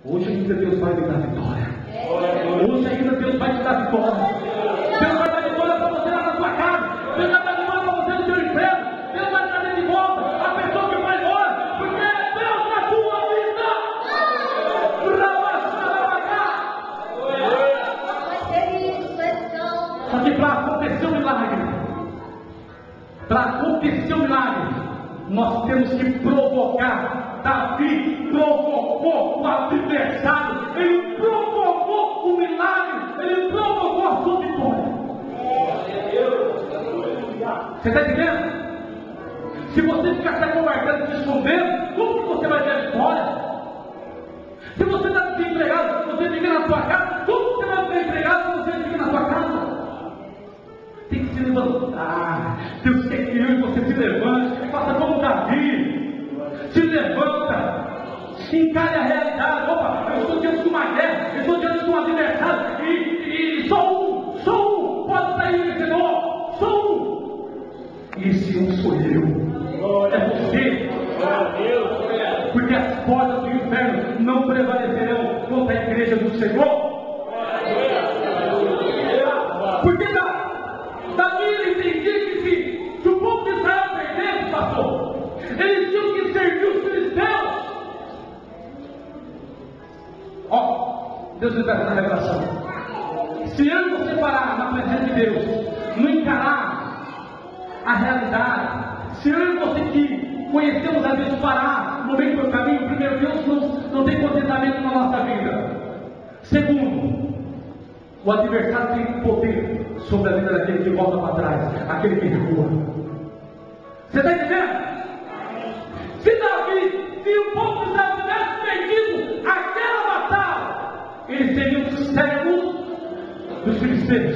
Hoje ainda Deus vai me dar vitória. Hoje ainda Deus vai te dar vitória. Deus vai dar vitória para você lá na sua casa. Deus vai dar vitória para você no seu emprego. Deus vai trazer de volta a pessoa que vai embora. Porque é Deus na tua vida. Só que para acontecer um milagre, nós temos que provocar. Davi provocou o adversário, ele provocou o milagre, ele provocou a sua vitória. Você está entendendo? Se você ficar se acovardando, se escondendo, como que você vai ter a vitória? Se você está desempregado, você fica na sua casa, como que você vai ser empregado se você fica na sua casa? Tem que se levantar. Deus quer que eu e você se levante, faça como Davi. Se levanta, encare a realidade. Opa, eu estou diante de uma guerra, eu estou diante de um adversário, e só um pode sair vencedor, só um. E esse um sou eu, é você. Porque as portas do inferno não prevalecerão contra a igreja do Senhor. Porque Davi entendia que se o povo de Israel perdesse, pastor, eles tinham que servir os filisteus. Deus me dá essa revelação. Se eu e você parar na presença de Deus, não encarar a realidade, se eu e você que conhecemos a Deus parar no meio do caminho, primeiro, Deus não tem contentamento na nossa vida. Segundo, o adversário tem poder sobre a vida daquele que volta para trás, aquele que recua. Você está entendendo? Se o povo de Israel tivesse perdido aquela batalha, eles seriam servos dos filisteus,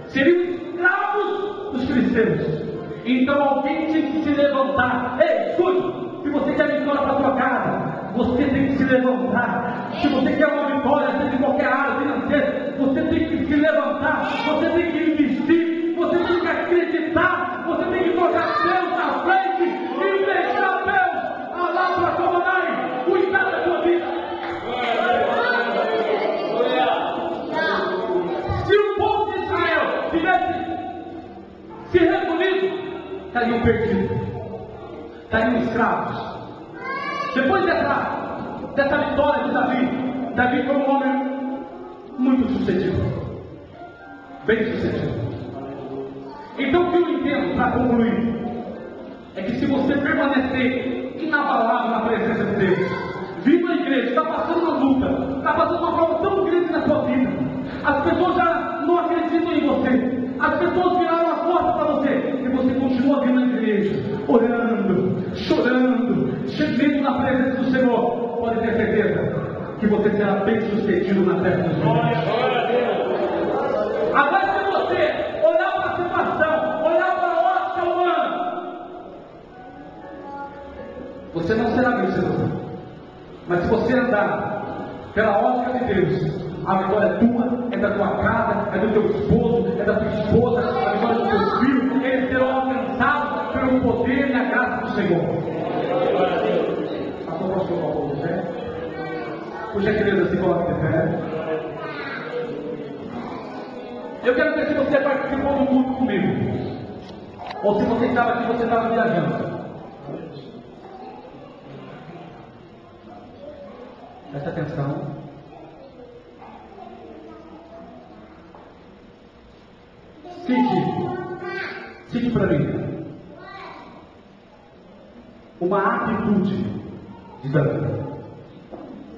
seriam escravos dos filisteus. Então alguém tinha que se levantar. Ei, escute, se você quer vitória para a sua casa, você tem que se levantar. Se você quer uma vitória, seja em qualquer área financeira, você tem que se levantar, você tem que investir, você tem que acreditar, você tem que colocar Deus na frente e deixar Deus lá para comandar e cuidar da sua vida. Se o povo de Israel tivesse se reunido, estariam perdidos, estariam escravos. Depois dessa vitória de Davi foi um homem muito sucedido, bem sucedido. Então o que eu entendo para concluir é que se você permanecer inabalável na presença de Deus, vindo à igreja, está passando uma luta, está passando uma prova tão grande na sua vida, as pessoas já não acreditam em você, as pessoas viraram a porta para você, e você continua vindo à igreja, orando, chorando, gemendo na presença do Senhor, pode ter certeza que você será bem sucedido na terra dos homens. Agora, se você olhar para a situação, olhar para a ótica humana, você não será vencedor. Mas se você andar pela ótica de Deus, a vitória é tua, é da tua casa, é do teu esposo, é da tua esposa, a vitória dos teus filhos, eles serão alcançados pelo poder e a graça do Senhor. Passou para o seu Paulo José. Por gentileza, se coloque de pé. Eu quero ver se você participou do culto comigo. Ou se você estava aqui, você estava viajando. Presta atenção. Cite para mim uma atitude de Davi.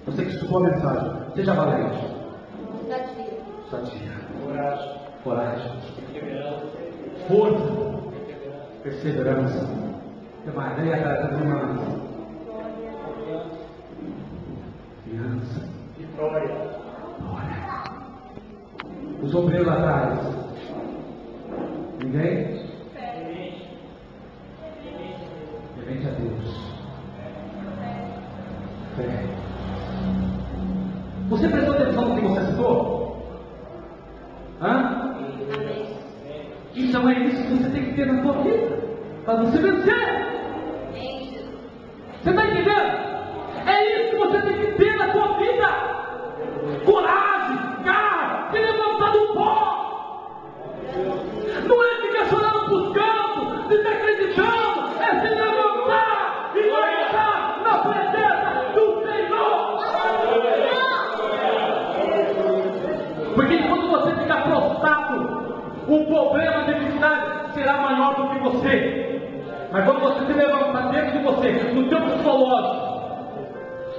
Você que estudou a mensagem, seja valente. Sadia. Coragem. Força. Perseverança. O que mais? Aí a cara está uma criança. Glória. Os obreiros lá atrás. Ninguém? Temente a Deus. Fé. Você prestou atenção no que você citou? Então é isso que você tem que ter na sua vida, para você vencer. Você está entendendo? É isso que você tem que ter na sua vida. você. Mas quando você se levantar dentro de você, no teu psicológico,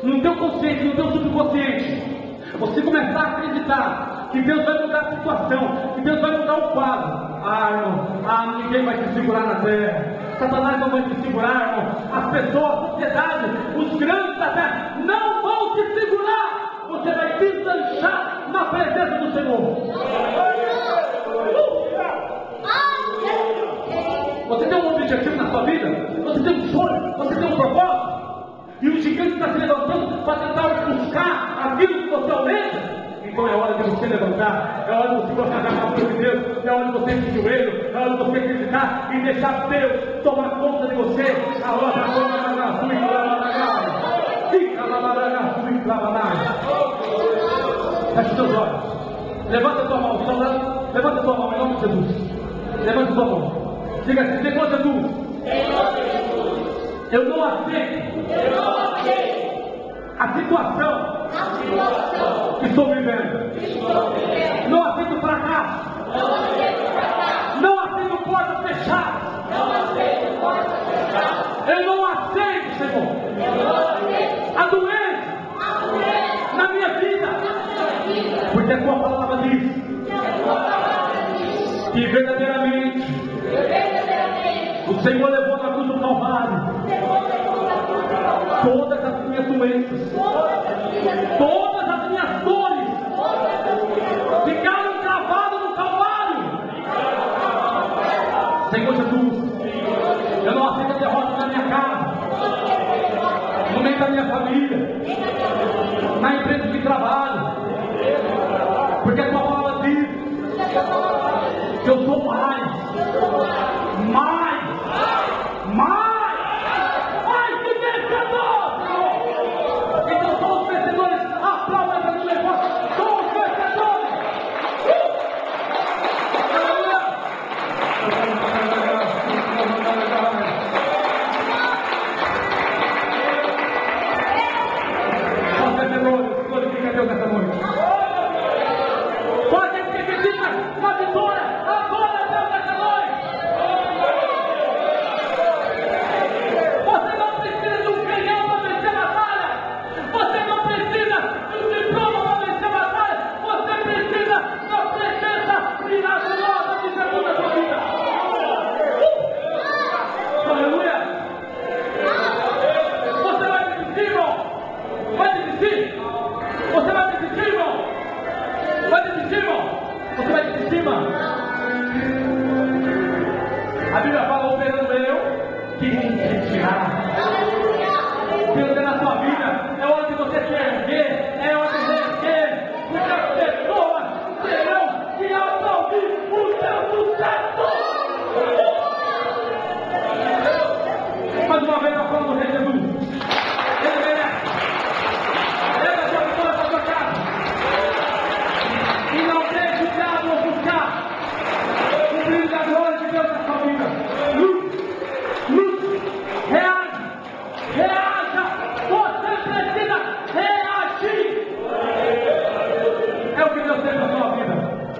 no teu consciente, no teu subconsciente, você começar a acreditar que Deus vai mudar a situação, que Deus vai mudar o quadro. Irmão, ninguém vai te segurar na terra. Satanás não vai te segurar, irmão. As pessoas, a sociedade, os grandes da terra não vão te segurar. Você vai deslanchar na presença do Senhor. Você tem um objetivo na sua vida? Você tem um sonho? Você tem um propósito? E o gigante está se levantando para tentar buscar aquilo que você almeja? Então é hora de você levantar, é hora de você colocar na mão de Deus, é hora de você se joelho, é hora de você acreditar e deixar Deus tomar conta de você. A hora da feche seus olhos, levanta a tua mão, levanta a tua mão em nome de Jesus. Levanta a tua mão. Diga assim: Senhor Jesus, eu não aceito a situação que estou vivendo. Não aceito fracasso. Não aceito portas fechadas. Eu não aceito, Senhor, a doença na minha vida. Porque a tua palavra diz que verdadeiramente o Senhor levou na cruz do Calvário todas as minhas doenças, todas as minhas dores ficaram gravadas no Calvário. Senhor Jesus, eu não aceito a derrota na minha casa, no meio da minha família, na empresa de trabalho, porque a tua palavra diz que eu sou mais que vencedor, Senhor. Então somos vencedores. Aplauda essa minha voz. Somos vencedores. Somos vencedores. Glorifica a Deus nessa noite. Pode ser que acredita na vitória. Adora a Deus nessa noite. Você não precisa de um canhão para vencer a batalha. Você não precisa de um diploma para vencer a batalha. Você precisa da presença miraculosa de Jesus na sua vida. Aleluia! Você vai desistir, irmão? Vai desistir? Você vai desistir, irmão? Vai desistir, irmão? Você vai desistir, irmão? A Bíblia fala: operando eu que desistirá. Deus é na sua vida. É hora de você se erguer. É hora de você erguer. Porque as pessoas terão que aplaudir o seu sucesso. Mais uma vez, eu falo do Rei Jesus. Ele merece. Leva a sua vitória para a sua casa. E não deixe o diabo ofuscar o brilho da glória de Deus na sua vida. Lute, reaja. Você precisa reagir. É o que Deus tem para